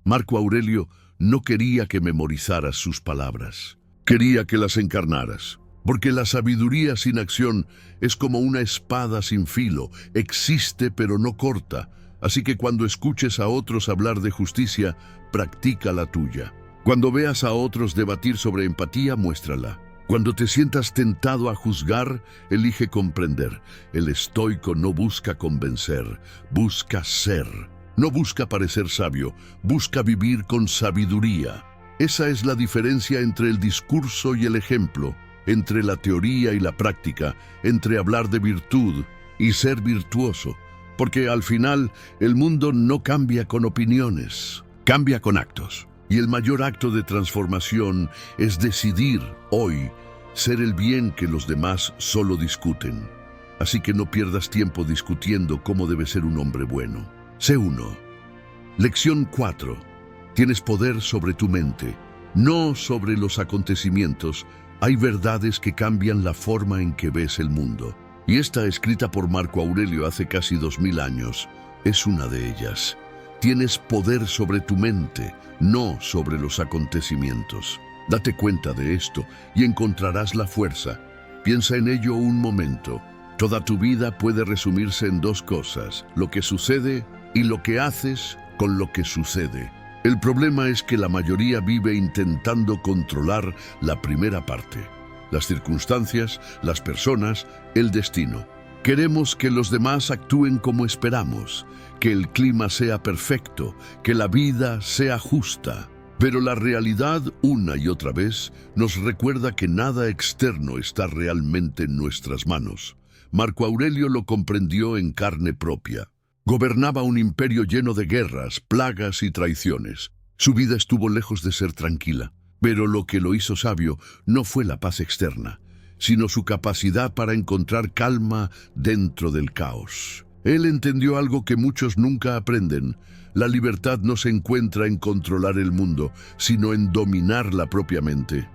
Marco Aurelio no quería que memorizaras sus palabras, quería que las encarnaras, porque la sabiduría sin acción es como una espada sin filo, existe pero no corta, así que cuando escuches a otros hablar de justicia, practica la tuya. Cuando veas a otros debatir sobre empatía, muéstrala. Cuando te sientas tentado a juzgar, elige comprender. El estoico no busca convencer, busca ser. No busca parecer sabio, busca vivir con sabiduría. Esa es la diferencia entre el discurso y el ejemplo, entre la teoría y la práctica, entre hablar de virtud y ser virtuoso. Porque al final, el mundo no cambia con opiniones, cambia con actos. Y el mayor acto de transformación es decidir hoy ser el bien que los demás solo discuten. Así que no pierdas tiempo discutiendo cómo debe ser un hombre bueno. Sé uno. Lección 4. Tienes poder sobre tu mente, no sobre los acontecimientos. Hay verdades que cambian la forma en que ves el mundo. Y esta, escrita por Marco Aurelio hace casi 2000 años, es una de ellas. Tienes poder sobre tu mente, no sobre los acontecimientos. Date cuenta de esto y encontrarás la fuerza. Piensa en ello un momento. Toda tu vida puede resumirse en dos cosas: lo que sucede y lo que haces con lo que sucede. El problema es que la mayoría vive intentando controlar la primera parte: las circunstancias, las personas, el destino. Queremos que los demás actúen como esperamos, que el clima sea perfecto, que la vida sea justa. Pero la realidad, una y otra vez, nos recuerda que nada externo está realmente en nuestras manos. Marco Aurelio lo comprendió en carne propia. Gobernaba un imperio lleno de guerras, plagas y traiciones. Su vida estuvo lejos de ser tranquila, pero lo que lo hizo sabio no fue la paz externa, sino su capacidad para encontrar calma dentro del caos. Él entendió algo que muchos nunca aprenden: la libertad no se encuentra en controlar el mundo, sino en dominar la propia mente.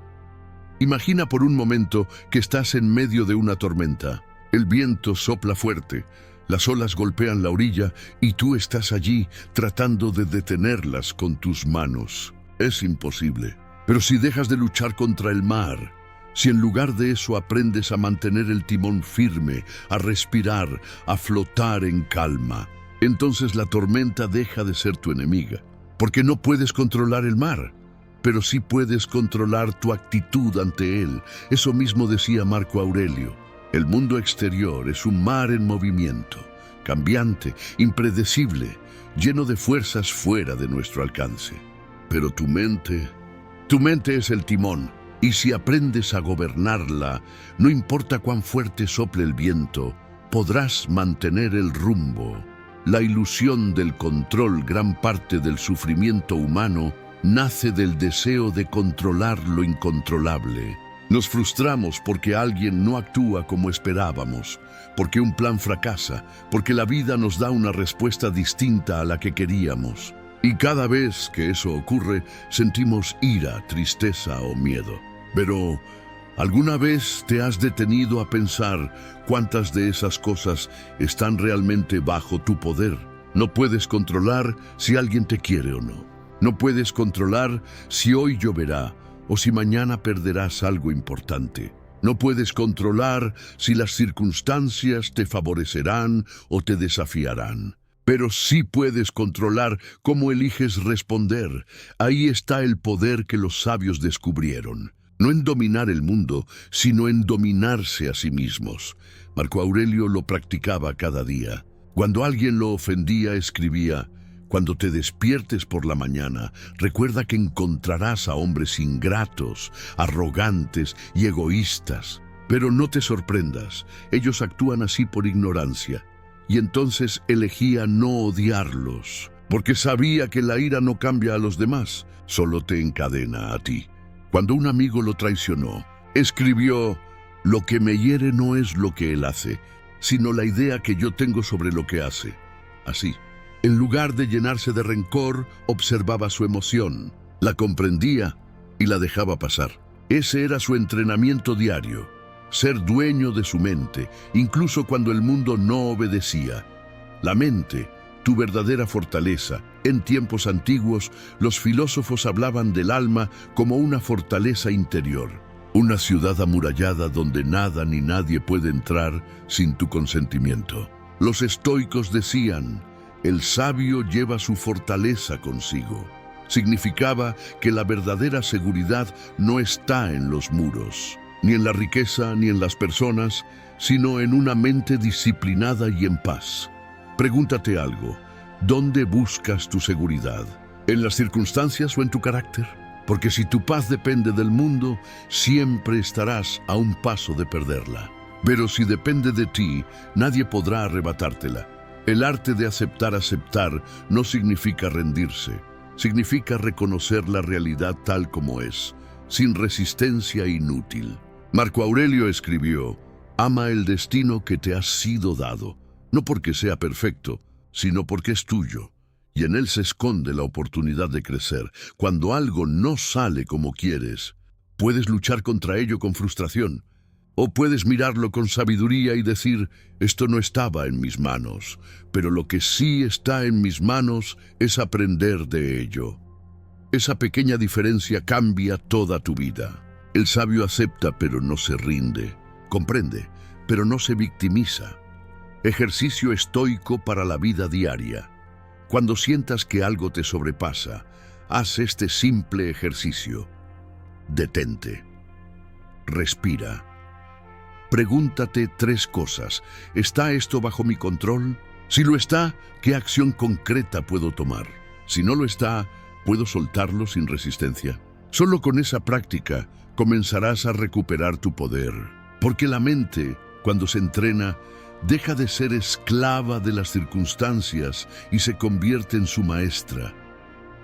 Imagina por un momento que estás en medio de una tormenta. El viento sopla fuerte, las olas golpean la orilla y tú estás allí tratando de detenerlas con tus manos. Es imposible. Pero si dejas de luchar contra el mar, si en lugar de eso aprendes a mantener el timón firme, a respirar, a flotar en calma, entonces la tormenta deja de ser tu enemiga. Porque no puedes controlar el mar, pero sí puedes controlar tu actitud ante él. Eso mismo decía Marco Aurelio. El mundo exterior es un mar en movimiento, cambiante, impredecible, lleno de fuerzas fuera de nuestro alcance. Pero tu mente es el timón, y si aprendes a gobernarla, no importa cuán fuerte sople el viento, podrás mantener el rumbo. La ilusión del control, gran parte del sufrimiento humano, nace del deseo de controlar lo incontrolable. Nos frustramos porque alguien no actúa como esperábamos, porque un plan fracasa, porque la vida nos da una respuesta distinta a la que queríamos. Y cada vez que eso ocurre, sentimos ira, tristeza o miedo. Pero, ¿alguna vez te has detenido a pensar cuántas de esas cosas están realmente bajo tu poder? No puedes controlar si alguien te quiere o no. No puedes controlar si hoy lloverá o si mañana perderás algo importante. No puedes controlar si las circunstancias te favorecerán o te desafiarán. Pero sí puedes controlar cómo eliges responder. Ahí está el poder que los sabios descubrieron. No en dominar el mundo, sino en dominarse a sí mismos. Marco Aurelio lo practicaba cada día. Cuando alguien lo ofendía, escribía: cuando te despiertes por la mañana, recuerda que encontrarás a hombres ingratos, arrogantes y egoístas. Pero no te sorprendas, ellos actúan así por ignorancia. Y entonces elegía no odiarlos, porque sabía que la ira no cambia a los demás, solo te encadena a ti. Cuando un amigo lo traicionó, escribió: lo que me hiere no es lo que él hace, sino la idea que yo tengo sobre lo que hace. Así, en lugar de llenarse de rencor, observaba su emoción, la comprendía y la dejaba pasar. Ese era su entrenamiento diario, ser dueño de su mente, incluso cuando el mundo no obedecía. La mente, tu verdadera fortaleza. En tiempos antiguos, los filósofos hablaban del alma como una fortaleza interior, una ciudad amurallada donde nada ni nadie puede entrar sin tu consentimiento. Los estoicos decían: el sabio lleva su fortaleza consigo. Significaba que la verdadera seguridad no está en los muros, ni en la riqueza, ni en las personas, sino en una mente disciplinada y en paz. Pregúntate algo: ¿dónde buscas tu seguridad? ¿En las circunstancias o en tu carácter? Porque si tu paz depende del mundo, siempre estarás a un paso de perderla. Pero si depende de ti, nadie podrá arrebatártela. El arte de aceptar no significa rendirse, significa reconocer la realidad tal como es, sin resistencia inútil. Marco Aurelio escribió: ama el destino que te ha sido dado, no porque sea perfecto, sino porque es tuyo, y en él se esconde la oportunidad de crecer. Cuando algo no sale como quieres, puedes luchar contra ello con frustración, o puedes mirarlo con sabiduría y decir: esto no estaba en mis manos, pero lo que sí está en mis manos es aprender de ello. Esa pequeña diferencia cambia toda tu vida. El sabio acepta pero no se rinde, comprende pero no se victimiza. Ejercicio estoico para la vida diaria. Cuando sientas que algo te sobrepasa, haz este simple ejercicio. Detente. Respira. Pregúntate 3 cosas. ¿Está esto bajo mi control? Si lo está, ¿qué acción concreta puedo tomar? Si no lo está, ¿puedo soltarlo sin resistencia? Solo con esa práctica comenzarás a recuperar tu poder. Porque la mente, cuando se entrena, deja de ser esclava de las circunstancias y se convierte en su maestra.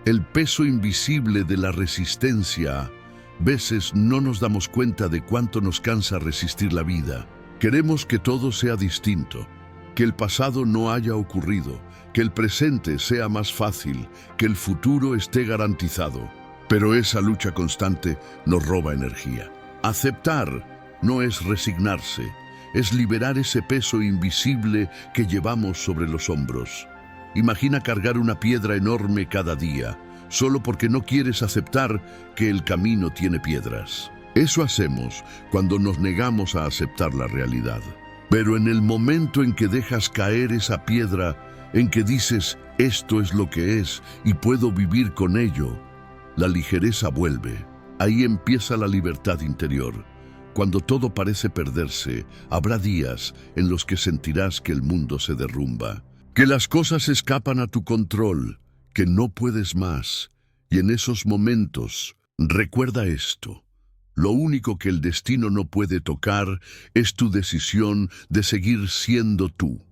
El peso invisible de la resistencia. Veces no nos damos cuenta de cuánto nos cansa resistir la vida. Queremos que todo sea distinto, que el pasado no haya ocurrido, que el presente sea más fácil, que el futuro esté garantizado. Pero esa lucha constante nos roba energía. Aceptar no es resignarse, es liberar ese peso invisible que llevamos sobre los hombros. Imagina cargar una piedra enorme cada día, solo porque no quieres aceptar que el camino tiene piedras. Eso hacemos cuando nos negamos a aceptar la realidad. Pero en el momento en que dejas caer esa piedra, en que dices: esto es lo que es y puedo vivir con ello, la ligereza vuelve. Ahí empieza la libertad interior. Cuando todo parece perderse, habrá días en los que sentirás que el mundo se derrumba, que las cosas escapan a tu control, que no puedes más. Y en esos momentos, recuerda esto: lo único que el destino no puede tocar es tu decisión de seguir siendo tú.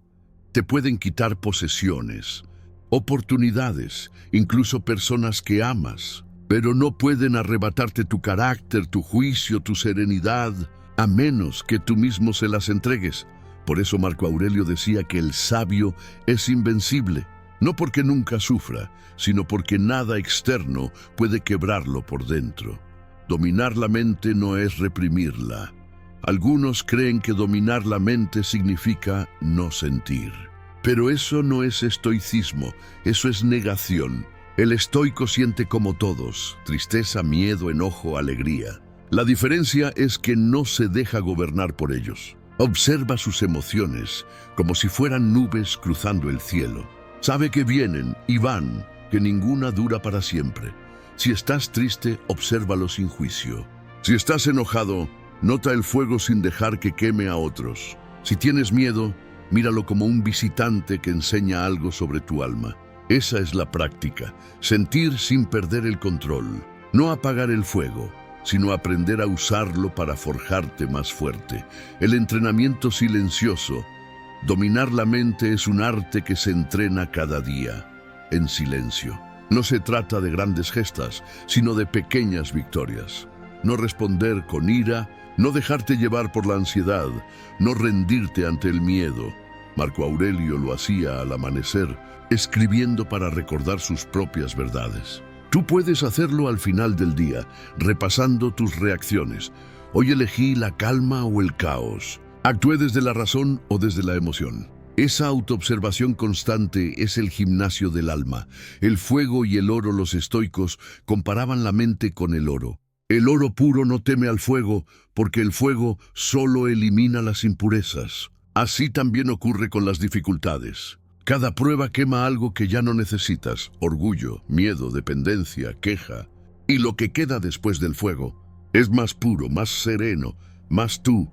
Te pueden quitar posesiones, oportunidades, incluso personas que amas, pero no pueden arrebatarte tu carácter, tu juicio, tu serenidad, a menos que tú mismo se las entregues. Por eso Marco Aurelio decía que el sabio es invencible, no porque nunca sufra, sino porque nada externo puede quebrarlo por dentro. Dominar la mente no es reprimirla. Algunos creen que dominar la mente significa no sentir. Pero eso no es estoicismo, eso es negación. El estoico siente como todos, tristeza, miedo, enojo, alegría. La diferencia es que no se deja gobernar por ellos. Observa sus emociones como si fueran nubes cruzando el cielo. Sabe que vienen y van, que ninguna dura para siempre. Si estás triste, obsérvalo sin juicio. Si estás enojado, nota el fuego sin dejar que queme a otros. Si tienes miedo, míralo como un visitante que enseña algo sobre tu alma. Esa es la práctica, sentir sin perder el control. No apagar el fuego, sino aprender a usarlo para forjarte más fuerte. El entrenamiento silencioso. Dominar la mente es un arte que se entrena cada día, en silencio. No se trata de grandes gestas, sino de pequeñas victorias. No responder con ira, no dejarte llevar por la ansiedad, no rendirte ante el miedo. Marco Aurelio lo hacía al amanecer, escribiendo para recordar sus propias verdades. Tú puedes hacerlo al final del día, repasando tus reacciones. Hoy elegí la calma o el caos. Actué desde la razón o desde la emoción. Esa autoobservación constante es el gimnasio del alma. El fuego y el oro, los estoicos, comparaban la mente con el oro. El oro puro no teme al fuego, porque el fuego solo elimina las impurezas. Así también ocurre con las dificultades. Cada prueba quema algo que ya no necesitas: orgullo, miedo, dependencia, queja. Y lo que queda después del fuego es más puro, más sereno, más tú.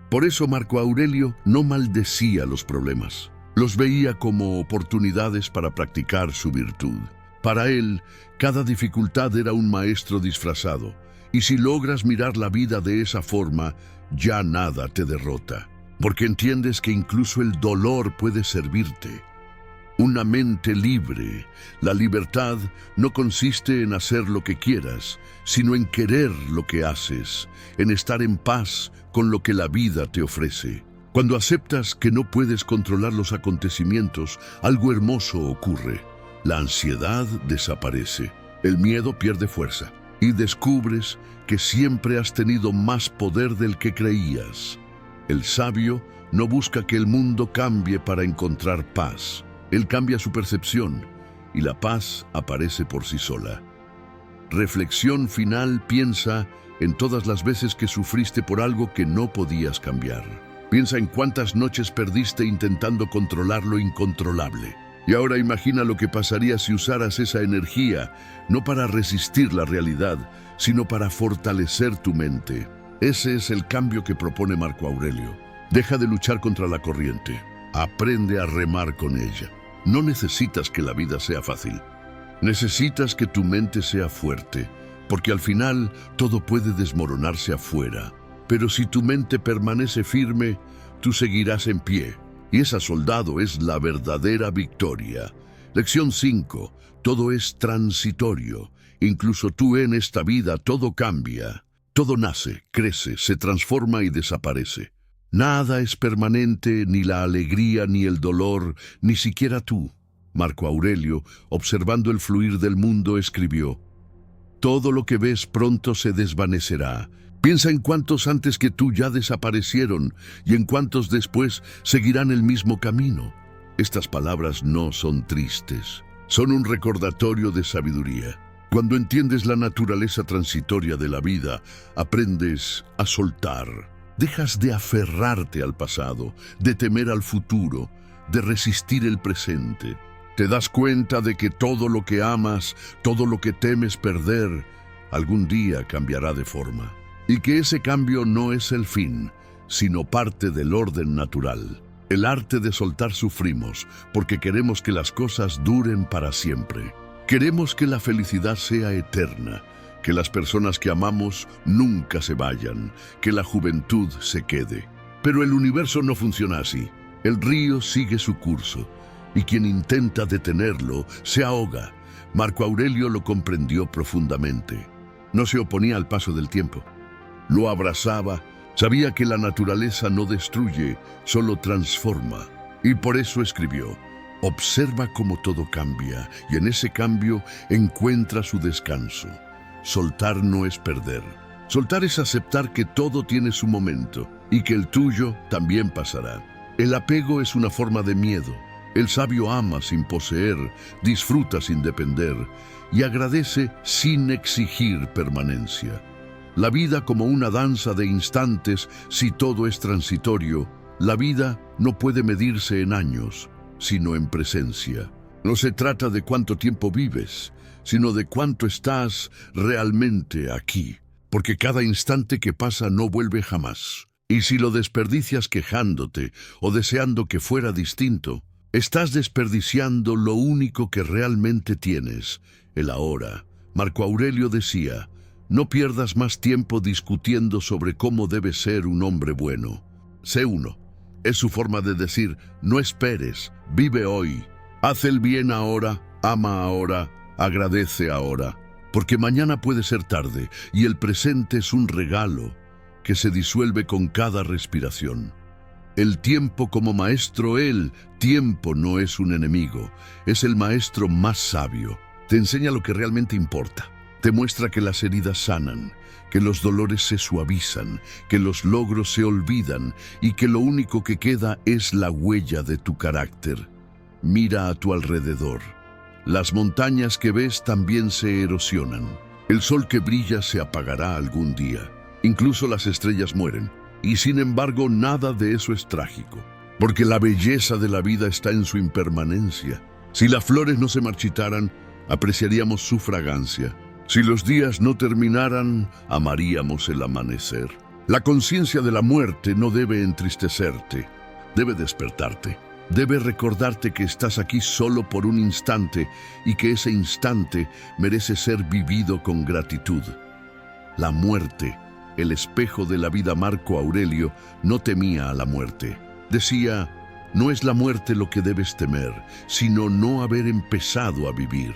Por eso Marco Aurelio no maldecía los problemas. Los veía como oportunidades para practicar su virtud. Para él, cada dificultad era un maestro disfrazado. Y si logras mirar la vida de esa forma, ya nada te derrota. Porque entiendes que incluso el dolor puede servirte. Una mente libre. La libertad no consiste en hacer lo que quieras, sino en querer lo que haces, en estar en paz con lo que la vida te ofrece. Cuando aceptas que no puedes controlar los acontecimientos, algo hermoso ocurre. La ansiedad desaparece, el miedo pierde fuerza, y descubres que siempre has tenido más poder del que creías. El sabio no busca que el mundo cambie para encontrar paz. Él cambia su percepción y la paz aparece por sí sola. Reflexión final: piensa en todas las veces que sufriste por algo que no podías cambiar. Piensa en cuántas noches perdiste intentando controlar lo incontrolable. Y ahora imagina lo que pasaría si usaras esa energía, no para resistir la realidad, sino para fortalecer tu mente. Ese es el cambio que propone Marco Aurelio. Deja de luchar contra la corriente. Aprende a remar con ella. No necesitas que la vida sea fácil. Necesitas que tu mente sea fuerte, porque al final todo puede desmoronarse afuera. Pero si tu mente permanece firme, tú seguirás en pie. Y ese soldado es la verdadera victoria. Lección 5. Todo es transitorio. Incluso tú en esta vida todo cambia. Todo nace, crece, se transforma y desaparece. Nada es permanente, ni la alegría, ni el dolor, ni siquiera tú. Marco Aurelio, observando el fluir del mundo, escribió: todo lo que ves pronto se desvanecerá. Piensa en cuántos antes que tú ya desaparecieron y en cuántos después seguirán el mismo camino. Estas palabras no son tristes, son un recordatorio de sabiduría. Cuando entiendes la naturaleza transitoria de la vida, aprendes a soltar. Dejas de aferrarte al pasado, de temer al futuro, de resistir el presente. Te das cuenta de que todo lo que amas, todo lo que temes perder, algún día cambiará de forma. Y que ese cambio no es el fin, sino parte del orden natural. El arte de soltar sufrimos, porque queremos que las cosas duren para siempre. Queremos que la felicidad sea eterna, que las personas que amamos nunca se vayan, que la juventud se quede. Pero el universo no funciona así. El río sigue su curso, y quien intenta detenerlo se ahoga. Marco Aurelio lo comprendió profundamente. No se oponía al paso del tiempo. Lo abrazaba, sabía que la naturaleza no destruye, solo transforma. Y por eso escribió: observa cómo todo cambia, y en ese cambio encuentra su descanso. Soltar no es perder. Soltar es aceptar que todo tiene su momento, y que el tuyo también pasará. El apego es una forma de miedo. El sabio ama sin poseer, disfruta sin depender, y agradece sin exigir permanencia. La vida como una danza de instantes, si todo es transitorio. La vida no puede medirse en años, sino en presencia. No se trata de cuánto tiempo vives, sino de cuánto estás realmente aquí. Porque cada instante que pasa no vuelve jamás. Y si lo desperdicias quejándote o deseando que fuera distinto, estás desperdiciando lo único que realmente tienes, el ahora. Marco Aurelio decía: no pierdas más tiempo discutiendo sobre cómo debe ser un hombre bueno. Sé uno. Es su forma de decir: no esperes, vive hoy. Haz el bien ahora, ama ahora, agradece ahora. Porque mañana puede ser tarde y el presente es un regalo que se disuelve con cada respiración. El tiempo como maestro, el tiempo no es un enemigo, es el maestro más sabio. Te enseña lo que realmente importa. Te muestra que las heridas sanan, que los dolores se suavizan, que los logros se olvidan y que lo único que queda es la huella de tu carácter. Mira a tu alrededor. Las montañas que ves también se erosionan. El sol que brilla se apagará algún día. Incluso las estrellas mueren. Y sin embargo, nada de eso es trágico. Porque la belleza de la vida está en su impermanencia. Si las flores no se marchitaran, apreciaríamos su fragancia. Si los días no terminaran, amaríamos el amanecer. La conciencia de la muerte no debe entristecerte, debe despertarte. Debe recordarte que estás aquí solo por un instante y que ese instante merece ser vivido con gratitud. La muerte, el espejo de la vida. Marco Aurelio no temía a la muerte. Decía: no es la muerte lo que debes temer, sino no haber empezado a vivir.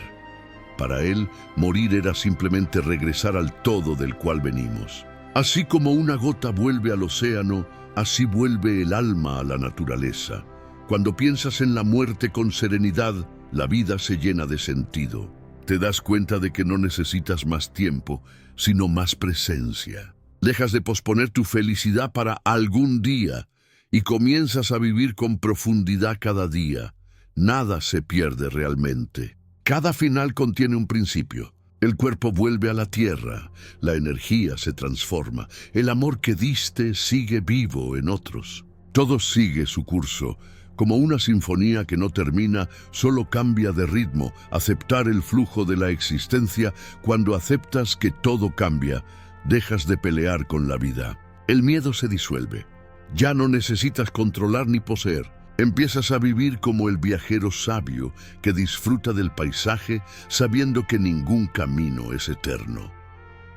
Para él, morir era simplemente regresar al todo del cual venimos. Así como una gota vuelve al océano, así vuelve el alma a la naturaleza. Cuando piensas en la muerte con serenidad, la vida se llena de sentido. Te das cuenta de que no necesitas más tiempo, sino más presencia. Dejas de posponer tu felicidad para algún día y comienzas a vivir con profundidad cada día. Nada se pierde realmente. Cada final contiene un principio. El cuerpo vuelve a la tierra, la energía se transforma, el amor que diste sigue vivo en otros. Todo sigue su curso. Como una sinfonía que no termina, solo cambia de ritmo. Aceptar el flujo de la existencia. Cuando aceptas que todo cambia, dejas de pelear con la vida. El miedo se disuelve. Ya no necesitas controlar ni poseer. Empiezas a vivir como el viajero sabio que disfruta del paisaje sabiendo que ningún camino es eterno.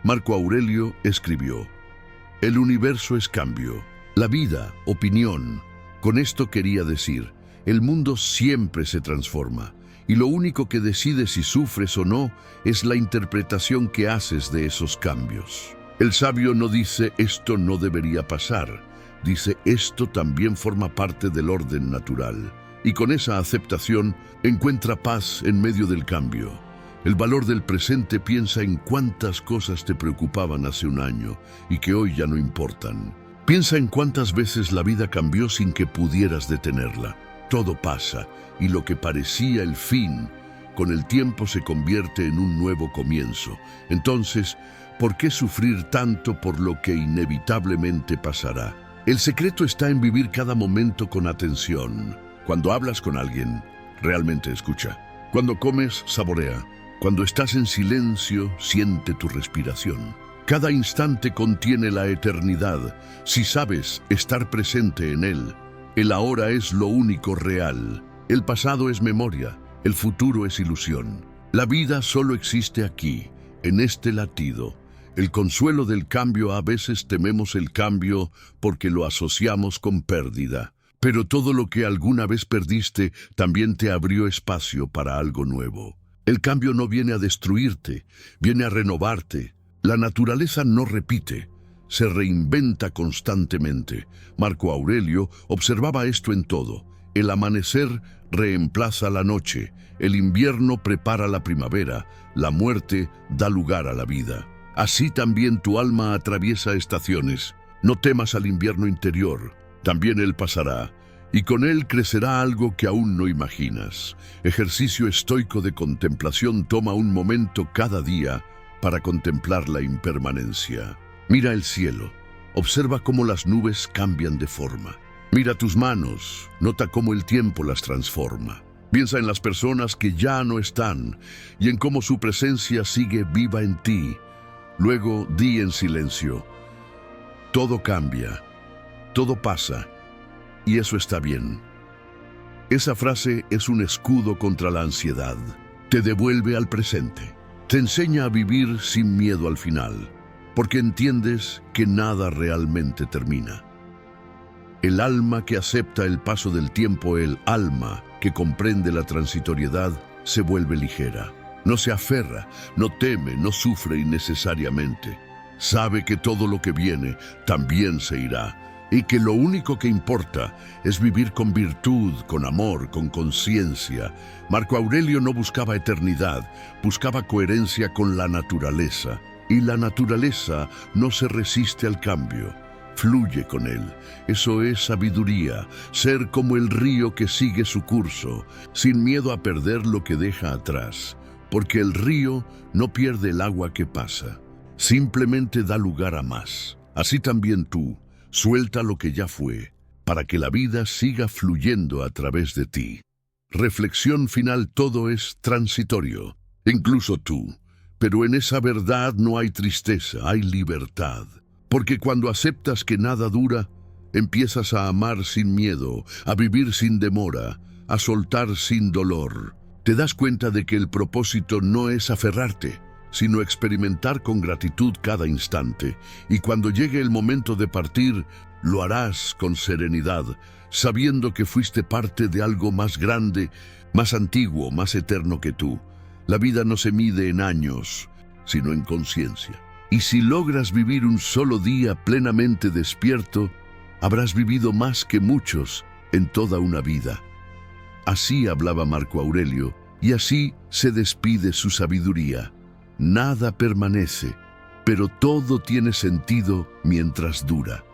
Marco Aurelio escribió: el universo es cambio, la vida, opinión. Con esto quería decir, el mundo siempre se transforma, y lo único que decide si sufres o no es la interpretación que haces de esos cambios. El sabio no dice esto no debería pasar, dice esto también forma parte del orden natural. Y con esa aceptación encuentra paz en medio del cambio. El valor del presente. Piensa en cuántas cosas te preocupaban hace un año y que hoy ya no importan. Piensa en cuántas veces la vida cambió sin que pudieras detenerla. Todo pasa, y lo que parecía el fin, con el tiempo se convierte en un nuevo comienzo. Entonces, ¿por qué sufrir tanto por lo que inevitablemente pasará? El secreto está en vivir cada momento con atención. Cuando hablas con alguien, realmente escucha. Cuando comes, saborea. Cuando estás en silencio, siente tu respiración. Cada instante contiene la eternidad, si sabes estar presente en él. El ahora es lo único real. El pasado es memoria, el futuro es ilusión. La vida solo existe aquí, en este latido. El consuelo del cambio. A veces tememos el cambio porque lo asociamos con pérdida. Pero todo lo que alguna vez perdiste también te abrió espacio para algo nuevo. El cambio no viene a destruirte, viene a renovarte. La naturaleza no repite, se reinventa constantemente. Marco Aurelio observaba esto en todo. El amanecer reemplaza la noche, el invierno prepara la primavera, la muerte da lugar a la vida. Así también tu alma atraviesa estaciones. No temas al invierno interior, también él pasará, y con él crecerá algo que aún no imaginas. Ejercicio estoico de contemplación toma un momento cada día para contemplar la impermanencia. Mira el cielo, observa cómo las nubes cambian de forma. Mira tus manos, nota cómo el tiempo las transforma. Piensa en las personas que ya no están y en cómo su presencia sigue viva en ti. Luego di en silencio: todo cambia, todo pasa, y eso está bien. Esa frase es un escudo contra la ansiedad. Te devuelve al presente. Te enseña a vivir sin miedo al final, porque entiendes que nada realmente termina. El alma que acepta el paso del tiempo, el alma que comprende la transitoriedad, se vuelve ligera. No se aferra, no teme, no sufre innecesariamente. Sabe que todo lo que viene también se irá, y que lo único que importa es vivir con virtud, con amor, con conciencia. Marco Aurelio no buscaba eternidad, buscaba coherencia con la naturaleza. Y la naturaleza no se resiste al cambio, fluye con él. Eso es sabiduría, ser como el río que sigue su curso, sin miedo a perder lo que deja atrás, porque el río no pierde el agua que pasa, simplemente da lugar a más. Así también tú, suelta lo que ya fue, para que la vida siga fluyendo a través de ti. Reflexión final: todo es transitorio, incluso tú. Pero en esa verdad no hay tristeza, hay libertad. Porque cuando aceptas que nada dura, empiezas a amar sin miedo, a vivir sin demora, a soltar sin dolor. Te das cuenta de que el propósito no es aferrarte, sino experimentar con gratitud cada instante. Y cuando llegue el momento de partir, lo harás con serenidad, sabiendo que fuiste parte de algo más grande, más antiguo, más eterno que tú. La vida no se mide en años, sino en conciencia. Y si logras vivir un solo día plenamente despierto, habrás vivido más que muchos en toda una vida. Así hablaba Marco Aurelio, y así se despide su sabiduría. Nada permanece, pero todo tiene sentido mientras dura.